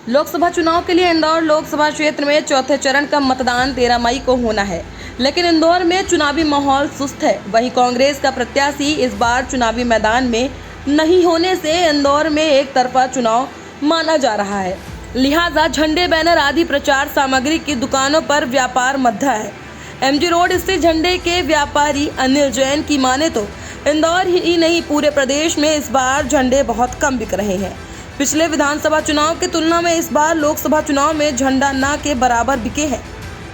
लोकसभा चुनाव के लिए इंदौर लोकसभा क्षेत्र में चौथे चरण का मतदान 13 मई को होना है, लेकिन इंदौर में चुनावी माहौल सुस्त है। वहीं कांग्रेस का प्रत्याशी इस बार चुनावी मैदान में नहीं होने से इंदौर में एक तरफा चुनाव माना जा रहा है। लिहाजा झंडे, बैनर आदि प्रचार सामग्री की दुकानों पर व्यापार मद्दा है। एमजी रोड स्थित झंडे के व्यापारी अनिल जैन की माने तो इंदौर ही नहीं पूरे प्रदेश में इस बार झंडे बहुत कम बिक रहे हैं। पिछले विधानसभा चुनाव की तुलना में इस बार लोकसभा चुनाव में झंडा ना के बराबर बिके हैं।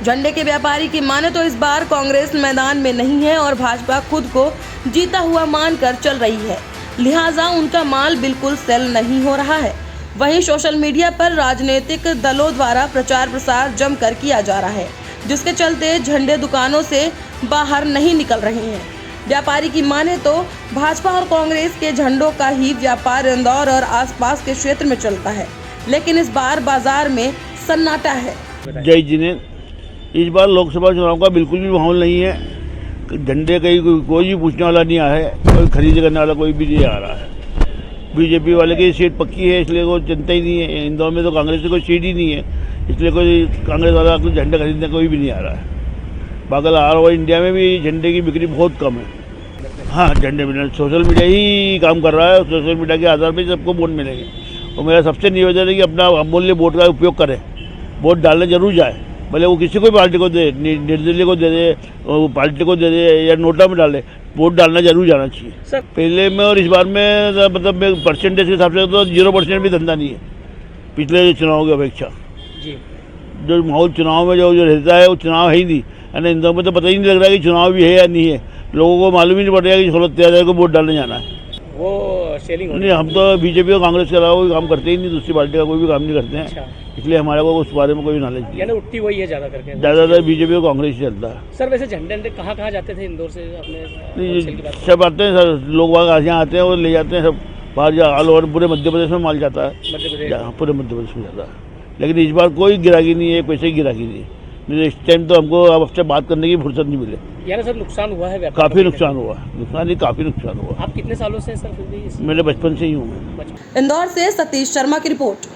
झंडे के व्यापारी की माने तो इस बार कांग्रेस मैदान में नहीं है और भाजपा खुद को जीता हुआ मानकर चल रही है, लिहाजा उनका माल बिल्कुल सेल नहीं हो रहा है। वहीं सोशल मीडिया पर राजनीतिक दलों द्वारा प्रचार प्रसार जमकर किया जा रहा है, जिसके चलते झंडे दुकानों से बाहर नहीं निकल रहे हैं। व्यापारी की माने तो भाजपा और कांग्रेस के झंडों का ही व्यापार इंदौर और आसपास के क्षेत्र में चलता है, लेकिन इस बार बाजार में सन्नाटा है। जय जिनेंद्र, इस बार लोकसभा चुनाव का बिल्कुल भी माहौल नहीं है। झंडे कहीं कोई भी पूछने वाला नहीं आया है, कोई खरीद करने वाला कोई भी नहीं आ रहा है। बीजेपी वाले की सीट पक्की है, इसलिए कोई चिंता ही नहीं है। इंदौर में तो कांग्रेस की कोई सीट ही नहीं है, इसलिए कोई कांग्रेस वाला कोई झंडा खरीदने कोई भी नहीं आ रहा है। बाकी ऑल ओवर इंडिया में भी झंडे की बिक्री बहुत कम है। हाँ, झंडे में सोशल मीडिया ही काम कर रहा है। सोशल मीडिया के आधार पर सबको वोट मिलेंगे, और मेरा सबसे निवेदन है कि अपना अमूल्य वोट का उपयोग करें। वोट डालने जरूर जाए, भले वो किसी को पार्टी को दे, निर्दलीय को दे दे, पार्टी को दे दे या नोटा में डाले, वोट डालना जरूर जाना चाहिए। सर, पहले में और इस बार में मतलब परसेंटेज के हिसाब से तो 0% भी धंधा नहीं है पिछले चुनाव की अपेक्षा। जी, जो माहौल चुनाव में जो रहता है वो चुनाव है ही नहीं। यानी इंदौर में तो पता ही नहीं लग रहा है कि चुनाव भी है या नहीं है। लोगों को मालूम ही नहीं पड़ रहा है कि 16 को वोट डालने जाना है। वो सेलिंग नहीं, हम तो बीजेपी और कांग्रेस के अलावा कोई काम करते ही नहीं, दूसरी पार्टी का कोई भी काम नहीं करते हैं। अच्छा। इसलिए हमारे को उस बारे में कोई नॉलेज नहीं। यानी उठती वही है ज़्यादा करके, ज़्यादातर बीजेपी और कांग्रेस ही चलता है। सर, वैसे झंडे कहाँ जाते थे इंदौर से अपने? सब आते हैं सर, लोग वहाँ यहाँ आते हैं और ले जाते हैं सब बाहर। ऑल ओवर पूरे मध्य प्रदेश में माल जाता है, पूरे मध्य प्रदेश में जाता है। लेकिन इस बार कोई गिराकी नहीं है, पैसे की गिराकी नहीं है। इस टाइम तो हमको आपसे बात करने की फुर्सत नहीं मिले। यानी सर नुकसान हुआ है? काफ़ी नुकसान हुआ, काफ़ी नुकसान हुआ। आप कितने सालों से सर? मेरे बचपन से ही हूँ। इंदौर से सतीश शर्मा की रिपोर्ट।